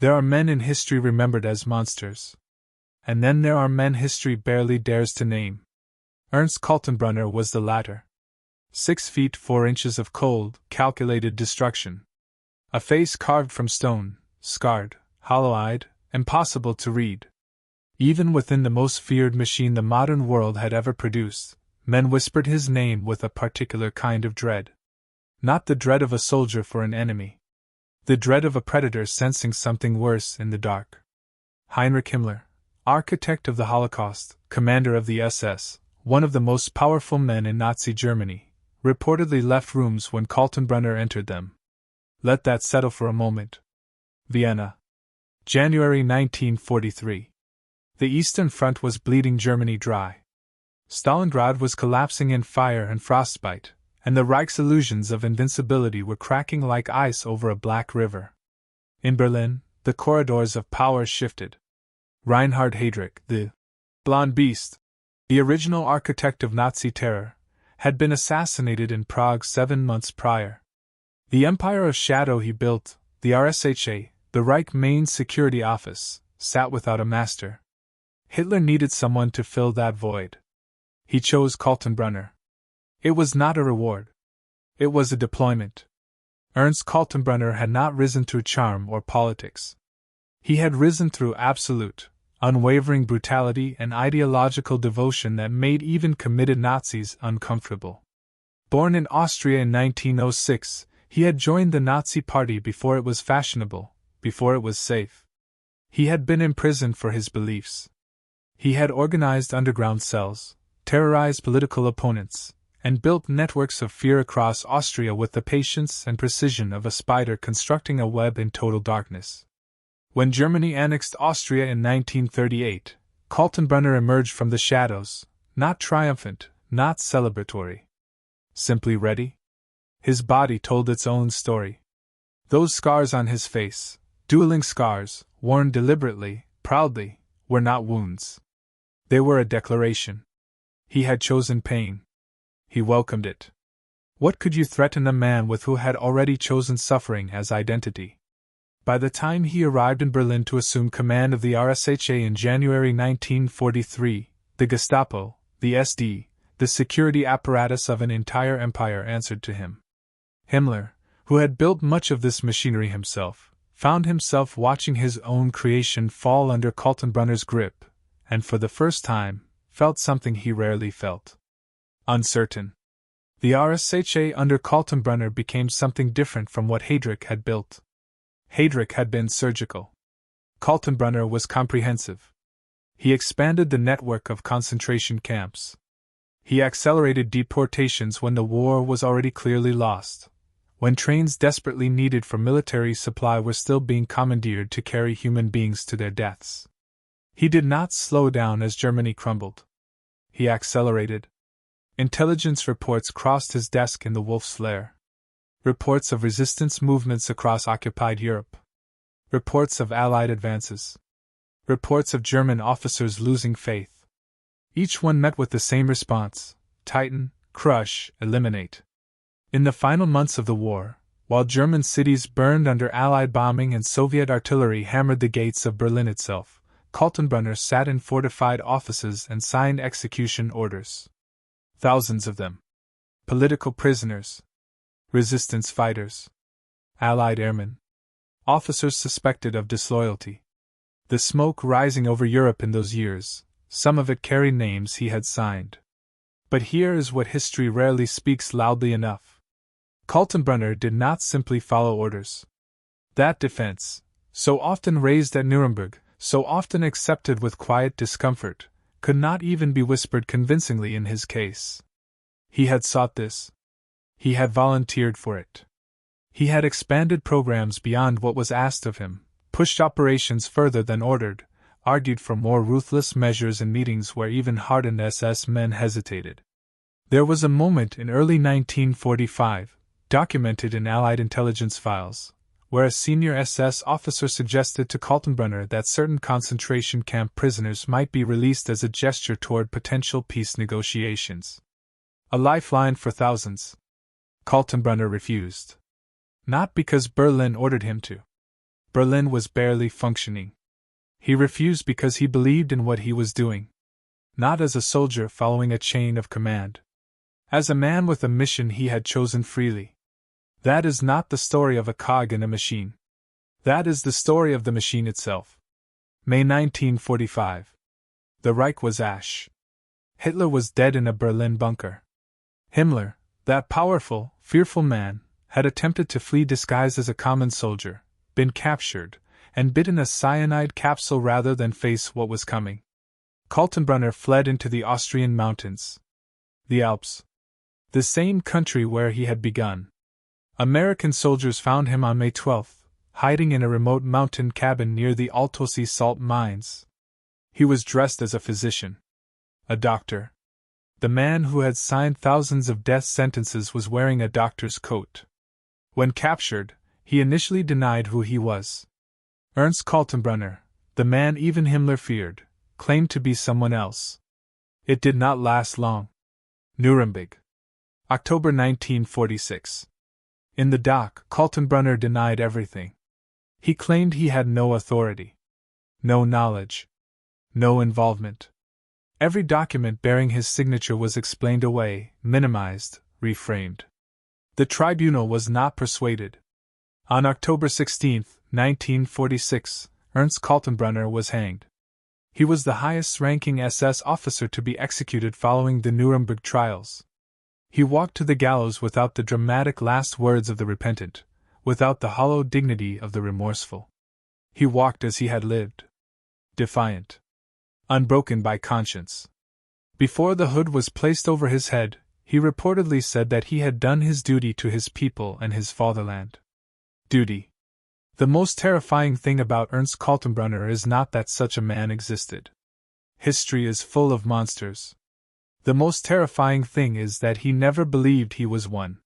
There are men in history remembered as monsters. And then there are men history barely dares to name. Ernst Kaltenbrunner was the latter. 6 feet 4 inches of cold, calculated destruction. A face carved from stone, scarred, hollow-eyed, impossible to read. Even within the most feared machine the modern world had ever produced, men whispered his name with a particular kind of dread. Not the dread of a soldier for an enemy. The dread of a predator sensing something worse in the dark. Heinrich Himmler, architect of the Holocaust, commander of the SS, one of the most powerful men in Nazi Germany, reportedly left rooms when Kaltenbrunner entered them. Let that settle for a moment. Vienna. January 1943. The Eastern Front was bleeding Germany dry. Stalingrad was collapsing in fire and frostbite, and the Reich's illusions of invincibility were cracking like ice over a black river. In Berlin, the corridors of power shifted. Reinhard Heydrich, the blonde beast, the original architect of Nazi terror, had been assassinated in Prague 7 months prior. The empire of shadow he built, the RSHA, the Reich main security office, sat without a master. Hitler needed someone to fill that void. He chose Kaltenbrunner. It was not a reward. It was a deployment. Ernst Kaltenbrunner had not risen through charm or politics. He had risen through absolute, unwavering brutality and ideological devotion that made even committed Nazis uncomfortable. Born in Austria in 1906, he had joined the Nazi Party before it was fashionable, before it was safe. He had been imprisoned for his beliefs. He had organized underground cells, terrorized political opponents, and built networks of fear across Austria with the patience and precision of a spider constructing a web in total darkness. When Germany annexed Austria in 1938, Kaltenbrunner emerged from the shadows, not triumphant, not celebratory. Simply ready? His body told its own story. Those scars on his face, dueling scars, worn deliberately, proudly, were not wounds. They were a declaration. He had chosen pain. He welcomed it. What could you threaten a man with who had already chosen suffering as identity? By the time he arrived in Berlin to assume command of the RSHA in January 1943, the Gestapo, the SD, the security apparatus of an entire empire answered to him. Himmler, who had built much of this machinery himself, found himself watching his own creation fall under Kaltenbrunner's grip, and for the first time, felt something he rarely felt. Uncertain. The RSHA under Kaltenbrunner became something different from what Heydrich had built. Heydrich had been surgical. Kaltenbrunner was comprehensive. He expanded the network of concentration camps. He accelerated deportations when the war was already clearly lost, when trains desperately needed for military supply were still being commandeered to carry human beings to their deaths. He did not slow down as Germany crumbled. He accelerated. Intelligence reports crossed his desk in the Wolf's Lair. Reports of resistance movements across occupied Europe. Reports of Allied advances. Reports of German officers losing faith. Each one met with the same response: tighten, crush, eliminate. In the final months of the war, while German cities burned under Allied bombing and Soviet artillery hammered the gates of Berlin itself, Kaltenbrunner sat in fortified offices and signed execution orders. Thousands of them. Political prisoners. Resistance fighters. Allied airmen. Officers suspected of disloyalty. The smoke rising over Europe in those years, some of it carried names he had signed. But here is what history rarely speaks loudly enough. Kaltenbrunner did not simply follow orders. That defense, so often raised at Nuremberg, so often accepted with quiet discomfort, could not even be whispered convincingly in his case. He had sought this. He had volunteered for it. He had expanded programs beyond what was asked of him, pushed operations further than ordered, argued for more ruthless measures in meetings where even hardened SS men hesitated. There was a moment in early 1945, documented in Allied intelligence files, where a senior SS officer suggested to Kaltenbrunner that certain concentration camp prisoners might be released as a gesture toward potential peace negotiations. A lifeline for thousands. Kaltenbrunner refused. Not because Berlin ordered him to. Berlin was barely functioning. He refused because he believed in what he was doing. Not as a soldier following a chain of command. As a man with a mission he had chosen freely. That is not the story of a cog in a machine. That is the story of the machine itself. May 1945. The Reich was ash. Hitler was dead in a Berlin bunker. Himmler, that powerful, fearful man, had attempted to flee disguised as a common soldier, been captured, and bitten a cyanide capsule rather than face what was coming. Kaltenbrunner fled into the Austrian mountains. The Alps. The same country where he had begun. American soldiers found him on May 12, hiding in a remote mountain cabin near the Altosee salt mines. He was dressed as a physician. A doctor. The man who had signed thousands of death sentences was wearing a doctor's coat. When captured, he initially denied who he was. Ernst Kaltenbrunner, the man even Himmler feared, claimed to be someone else. It did not last long. Nuremberg. October 1946. In the dock, Kaltenbrunner denied everything. He claimed he had no authority, no knowledge, no involvement. Every document bearing his signature was explained away, minimized, reframed. The tribunal was not persuaded. On October 16, 1946, Ernst Kaltenbrunner was hanged. He was the highest-ranking SS officer to be executed following the Nuremberg Trials. He walked to the gallows without the dramatic last words of the repentant, without the hollow dignity of the remorseful. He walked as he had lived. Defiant. Unbroken by conscience. Before the hood was placed over his head, he reportedly said that he had done his duty to his people and his fatherland. Duty. The most terrifying thing about Ernst Kaltenbrunner is not that such a man existed. History is full of monsters. The most terrifying thing is that he never believed he was one.